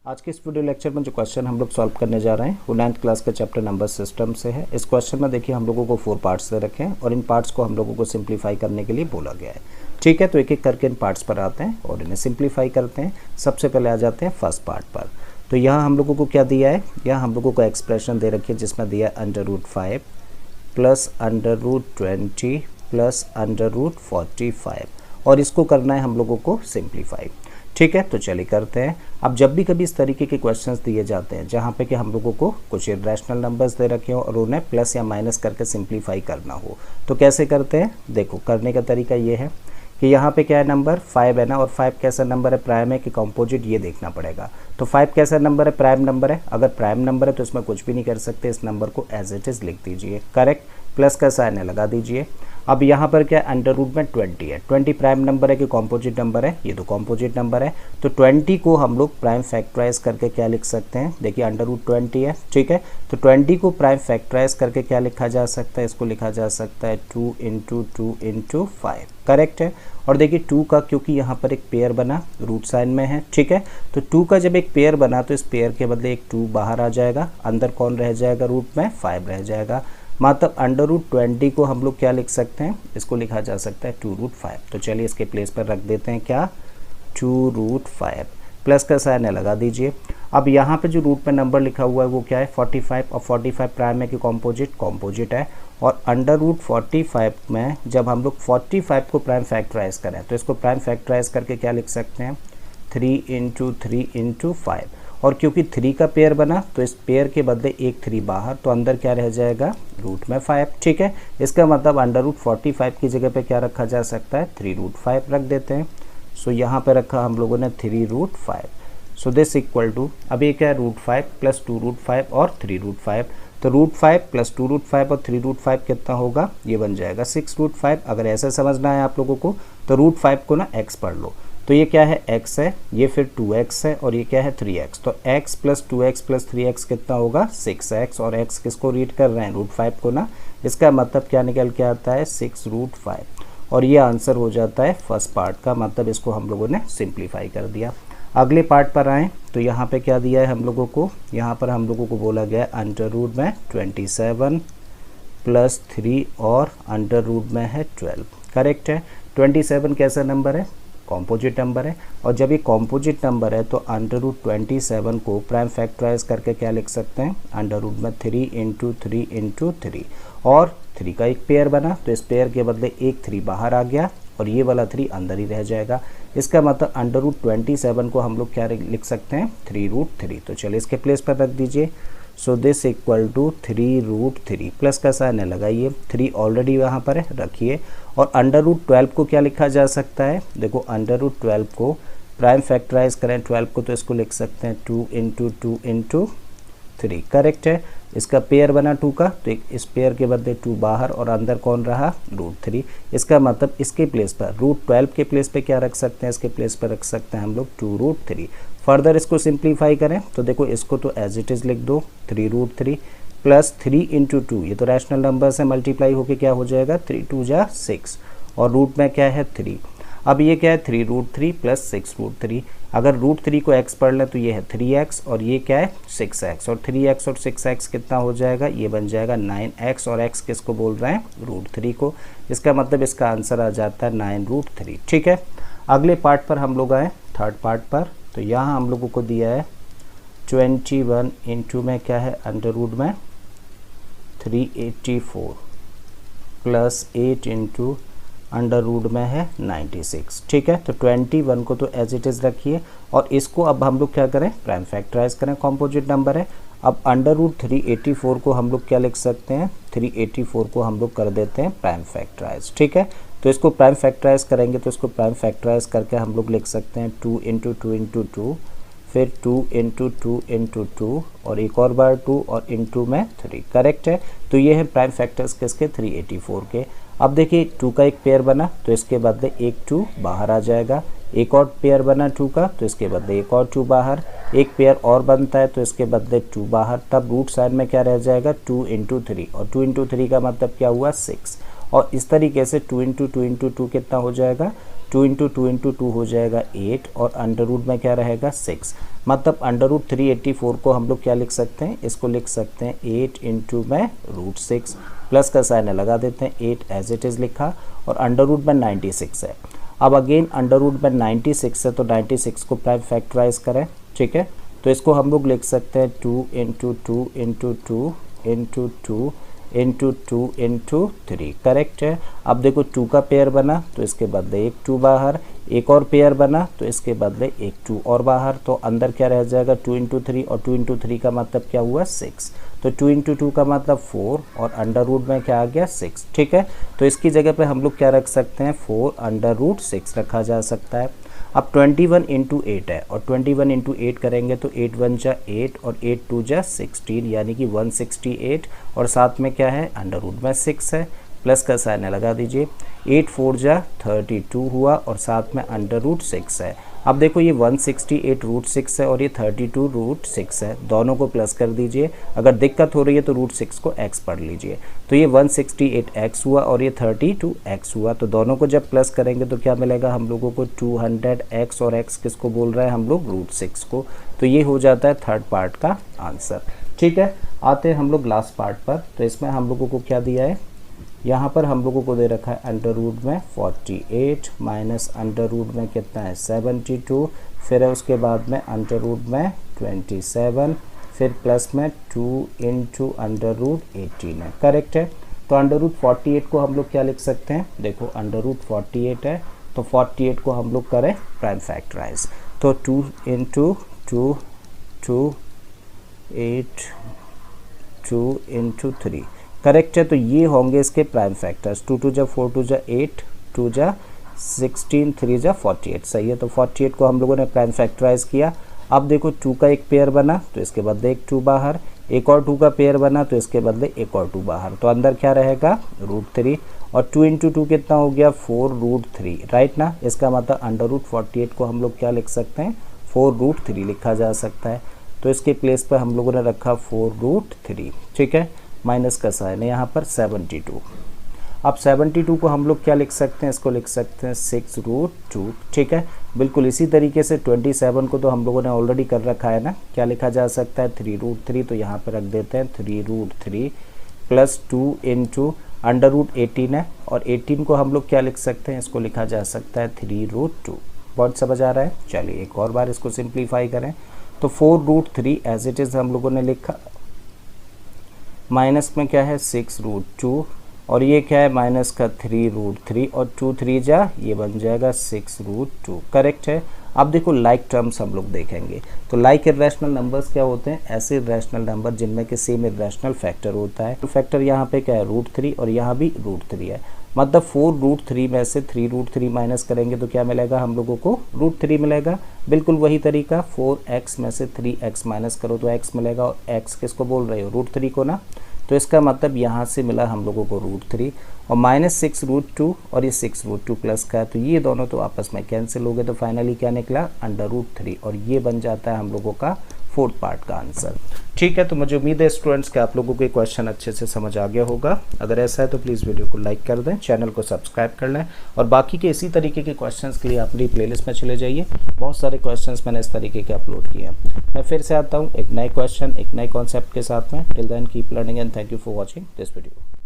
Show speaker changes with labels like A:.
A: आज के इस वीडियो लेक्चर में जो क्वेश्चन हम लोग सॉल्व करने जा रहे हैं वो 9th क्लास के चैप्टर नंबर सिस्टम से है। इस क्वेश्चन में देखिए हम लोगों को 4 पार्ट्स दे रखे हैं और इन पार्ट्स को हम लोगों को सिंप्लीफाई करने के लिए बोला गया है। ठीक है, तो एक एक करके इन पार्ट्स पर आते हैं और इन्हें सिंप्लीफाई करते हैं। सबसे पहले आ जाते हैं फर्स्ट पार्ट पर। तो यहाँ हम लोगों को क्या दिया है, यहाँ हम लोगों को एक्सप्रेशन दे रखी है जिसमें दिया है √5 प्लस √20 प्लस √45 और इसको करना है हम लोगों को सिंप्लीफाई। ठीक है, तो चलिए करते हैं। अब जब भी कभी इस तरीके के क्वेश्चंस दिए जाते हैं जहाँ पे कि हम लोगों को कुछ इरेशनल नंबर्स दे रखे हो और उन्हें प्लस या माइनस करके सिंप्लीफाई करना हो, तो कैसे करते हैं। देखो करने का तरीका ये है कि यहाँ पे क्या है, नंबर 5 है ना, और 5 कैसा नंबर है, प्राइम है कि कंपोजिट, ये देखना पड़ेगा। तो 5 कैसा नंबर है, प्राइम नंबर है। अगर प्राइम नंबर है तो इसमें कुछ भी नहीं कर सकते, इस नंबर को एज इट इज़ लिख दीजिए। करेक्ट, प्लस का साइन है लगा दीजिए। अब यहाँ पर क्या अंडर रूट में 20 है। 20 प्राइम नंबर है कि कॉम्पोजिट नंबर है, ये तो कॉम्पोजिट नंबर है। तो 20 को हम लोग प्राइम फैक्टराइज करके क्या लिख सकते हैं, देखिए अंडर रूट 20 है। ठीक है, तो 20 को प्राइम फैक्टराइज करके क्या लिखा जा सकता है, इसको लिखा जा सकता है 2 × 2 × 5। करेक्ट है। और देखिए 2 का क्योंकि यहाँ पर एक पेयर बना, रूट साइन में है। ठीक है, तो 2 का जब एक पेयर बना तो इस पेयर के बदले एक 2 बाहर आ जाएगा, अंदर कौन रह जाएगा, रूट में 5 रह जाएगा। मतलब अंडर रूट 20 को हम लोग क्या लिख सकते हैं, इसको लिखा जा सकता है 2√5। तो चलिए इसके प्लेस पर रख देते हैं क्या, 2√5। प्लस का साइन है लगा दीजिए। अब यहाँ पे जो रूट में नंबर लिखा हुआ है वो क्या है, 45। और 45 प्राइम है कि कॉम्पोजिट, कॉम्पोजिट है। और अंडर रूट 45 में जब हम लोग 45 को प्राइम फैक्टराइज करें तो इसको प्राइम फैक्टराइज करके क्या लिख सकते हैं, 3 × 3 × 5। और क्योंकि 3 का पेयर बना तो इस पेयर के बदले एक 3 बाहर, तो अंदर क्या रह जाएगा, रूट में 5। ठीक है, इसका मतलब अंडर रूट 45 की जगह पे क्या रखा जा सकता है, 3√5 रख देते हैं। सो यहाँ पे रखा हम लोगों ने 3√5। सो दिस इक्वल टू, अब ये क्या है, √5 प्लस 2√5 और 3√5। तो √5 प्लस 2√5 और 3√5 कितना होगा, ये बन जाएगा 6√5। अगर ऐसे समझना है आप लोगों को तो √5 को ना x पढ़ लो। तो ये क्या है, x है, ये फिर 2x है और ये क्या है, 3x। तो x plus 2x plus 3x कितना होगा, 6x। और x किसको रीड कर रहे हैं, √5 को ना। इसका मतलब क्या निकल के आता है, 6√5। और ये आंसर हो जाता है फर्स्ट पार्ट का, मतलब इसको हम लोगों ने सिंप्लीफाई कर दिया। अगले पार्ट पर आएँ तो यहाँ पे क्या दिया है हम लोगों को, यहाँ पर हम लोगों को बोला गया है अंडर रूट में 27 प्लस 3 और अंडर रूट में है 12। करेक्ट है। 27 कैसा नंबर है, कॉम्पोजिट नंबर है। और जब ये कॉम्पोजिट नंबर है तो अंडर रूट 27 को प्राइम फैक्टराइज करके क्या लिख सकते हैं, अंडर रूट में 3 × 3 × 3। और 3 का एक पेयर बना तो इस पेयर के बदले एक 3 बाहर आ गया और ये वाला 3 अंदर ही रह जाएगा। इसका मतलब अंडर रूट 27 को हम लोग क्या लिख सकते हैं, 3√3। तो चलिए इसके प्लेस पर रख दीजिए। So this equal to 3√3। Plus का साइन है लगाइए, 3 ऑलरेडी यहाँ पर है, रखिए। और अंडर रूट 12 को क्या लिखा जा सकता है, देखो अंडर रूट 12 को प्राइम फैक्टराइज करें 12 को तो इसको लिख सकते हैं 2 × 2 × 3। करेक्ट है। इसका पेयर बना 2 का तो इस पेयर के बदले 2 बाहर और अंदर कौन रहा, √3। इसका मतलब इसके प्लेस पर रूट 12 के प्लेस पे क्या रख सकते हैं, इसके प्लेस पर रख सकते हैं हम लोग 2√3। फर्दर इसको सिंप्लीफाई करें तो देखो इसको तो एज इट इज़ लिख दो, 3√3 प्लस 3 × 2, ये तो रैशनल नंबर से मल्टीप्लाई होके क्या हो जाएगा, 3 × 2 = 6 और रूट में क्या है, 3। अब ये क्या है, 3√3 प्लस 6√3। अगर √3 को x पढ़ लें तो ये है 3x और ये क्या है, 6x। और 3x और 6x कितना हो जाएगा, ये बन जाएगा 9x। और x किसको बोल रहे हैं, √3 को। इसका मतलब इसका आंसर आ जाता है 9√3। ठीक है, अगले पार्ट पर हम लोग आए, थर्ड पार्ट पर। तो यहाँ हम लोगों को दिया है 21 × में क्या है, अंडर रूट में 384 प्लस 8 × अंडर रूट में है 96। ठीक है, तो 21 को तो एज इट इज़ रखिए और इसको अब हम लोग क्या करें, प्राइम फैक्टराइज करें, कॉम्पोजिट नंबर है। अब अंडर रूट 384 को हम लोग क्या लिख सकते हैं, 384 को हम लोग कर देते हैं प्राइम फैक्टराइज। ठीक है, तो इसको प्राइम फैक्टराइज करेंगे तो इसको प्राइम फैक्टराइज करके हम लोग लिख सकते हैं 2 × 2 × 2, फिर 2 × 2 × 2 और एक और बार 2 और इनटू में 3। करेक्ट है। तो ये है प्राइम फैक्टर्स किसके, 384 के। अब देखिए 2 का एक पेयर बना तो इसके बदले एक 2 बाहर आ जाएगा, एक और पेयर बना 2 का तो इसके बदले एक और 2 बाहर, एक पेयर और बनता है तो इसके बदले 2 बाहर। तब रूट साइड में क्या रह जाएगा, 2 × 3 और 2 × 3 का मतलब क्या हुआ, 6। और इस तरीके से 2 × 2 × 2 कितना हो जाएगा, 2 इंटू टू हो जाएगा 8 और अंडर रूट में क्या रहेगा 6, मतलब अंडर रूट 384 को हम लोग क्या लिख सकते हैं, इसको लिख सकते हैं 8 इंटू में रूट 6, प्लस का साइन लगा देते हैं, 8 एज इट इज़ लिखा और अंडर रूट में 96 है। अब अगेन अंडर रूट में 96 है तो 96 को प्राइम फैक्टराइज करें, ठीक है, तो इसको हम लोग लिख सकते हैं 2 into two into two into two into two into 3, correct है। अब देखो 2 का पेयर बना तो इसके बदले एक 2 बाहर, एक और पेयर बना तो इसके बदले एक 2 और बाहर, तो अंदर क्या रह जाएगा 2 इंटू 3 और 2 इंटू 3 का मतलब क्या हुआ 6, तो 2 इंटू 2 का मतलब 4 और अंडर रूट में क्या आ गया 6, ठीक है। तो इसकी जगह पे हम लोग क्या रख सकते हैं 4 अंडर रूट 6 रखा जा सकता है। अब 21 इंटू 8 है और 21 इंटू 8 करेंगे तो 8 1 जा 8 और 8 2 जा 16 यानी कि 168 और साथ में क्या है अंडर रूट में 6 है, प्लस का साइन लगा दीजिए, 8 4 जा 32 हुआ और साथ में अंडर रूट 6 है। अब देखो ये 168 रूट 6 है और ये 32 रूट 6 है, दोनों को प्लस कर दीजिए, अगर दिक्कत हो रही है तो रूट 6 को x पढ़ लीजिए, तो ये 168x हुआ और ये 32x हुआ, तो दोनों को जब प्लस करेंगे तो क्या मिलेगा हम लोगों को 200x और x किसको बोल रहे हैं हम लोग रूट 6 को, तो ये हो जाता है थर्ड पार्ट का आंसर, ठीक है। आते हैं हम लोग लास्ट पार्ट पर, तो इसमें हम लोगों को क्या दिया है, यहाँ पर हम लोगों को दे रखा है अंडर रूट में 48 माइनस अंडर रूट में कितना है 72, फिर है उसके बाद में अंडर रूट में 27, फिर प्लस में 2 इंटू अंडर रूट 18 है, करेक्ट है। तो अंडर रूट 48 को हम लोग क्या लिख सकते हैं, देखो अंडर रूट 48 है तो 48 को हम लोग करें प्राइम फैक्टराइज, तो 2 इंटू 2 2 8 2 इंटू 3, करेक्ट है। तो ये होंगे इसके प्राइम फैक्टर्स, 2 2 जा 4 2 जा 8 2 जा 16 3 जा 48, सही है। तो 48 को हम लोगों ने प्राइम फैक्टराइज किया। अब देखो 2 का एक पेयर बना तो इसके बदले एक 2 बाहर, एक और 2 का पेयर बना तो इसके बदले एक और 2 बाहर, तो अंदर क्या रहेगा रूट 3 और 2 इंटू 2 कितना हो गया 4 रूट 3, राइट ना। इसका मतलब अंडर रूट 48 को हम लोग क्या लिख सकते हैं 4 रूट 3 लिखा जा सकता है, तो इसके प्लेस पर हम लोगों ने रखा 4 रूट 3, ठीक है। माइनस का साइन है यहाँ पर 72। अब 72 को हम लोग क्या लिख सकते हैं, इसको लिख सकते हैं 6 रूट 2, ठीक है। बिल्कुल इसी तरीके से 27 को तो हम लोगों ने ऑलरेडी कर रखा है ना, क्या लिखा जा सकता है 3 रूट 3, तो यहाँ पर रख देते हैं 3 root 3 plus 2 into under root 18 है और 18 को हम लोग क्या लिख सकते हैं, इसको लिखा जा सकता है 3 रूट 2। बहुत समझ आ रहा है, चलिए एक और बार इसको सिंप्लीफाई करें, तो 4 रूट 3 एज इट इज़ हम लोगों ने लिखा, माइनस में क्या है 6 रूट 2 और ये क्या है माइनस का 3 रूट 3 और 2 3 जा ये बन जाएगा 6 रूट 2, करेक्ट है। अब देखो लाइक टर्म्स हम लोग देखेंगे, तो लाइक इर्रेशनल नंबर्स क्या होते हैं, ऐसे इर्रेशनल नंबर जिनमें कि सेम इर्रेशनल फैक्टर होता है। तो फैक्टर यहाँ पे क्या है रूट 3 और यहाँ भी रूट 3 है, मतलब 4 रूट 3 में से 3 रूट 3 माइनस करेंगे तो क्या मिलेगा हम लोगों को रूट 3 मिलेगा। बिल्कुल वही तरीका 4x में से 3x माइनस करो तो x मिलेगा, और x किसको बोल रहे हो रूट 3 को ना, तो इसका मतलब यहाँ से मिला हम लोगों को रूट 3 और माइनस 6 रूट 2 और ये 6 रूट 2 प्लस का है, तो ये दोनों तो आपस में कैंसिल हो गए, तो फाइनली क्या निकला अंडर रूट 3 और ये बन जाता है हम लोगों का फोर्थ पार्ट का आंसर, ठीक है। तो मुझे उम्मीद है स्टूडेंट्स कि आप लोगों को ये क्वेश्चन अच्छे से समझ आ गया होगा। अगर ऐसा है तो प्लीज़ वीडियो को लाइक कर दें, चैनल को सब्सक्राइब कर लें और बाकी के इसी तरीके के क्वेश्चंस के लिए आप मेरी प्लेलिस्ट में चले जाइए, बहुत सारे क्वेश्चंस मैंने इस तरीके के अपलोड किए हैं। मैं फिर से आता हूँ एक नए क्वेश्चन एक नए कॉन्सेप्ट के साथ में। Till then keep learning and thank you for watching this video.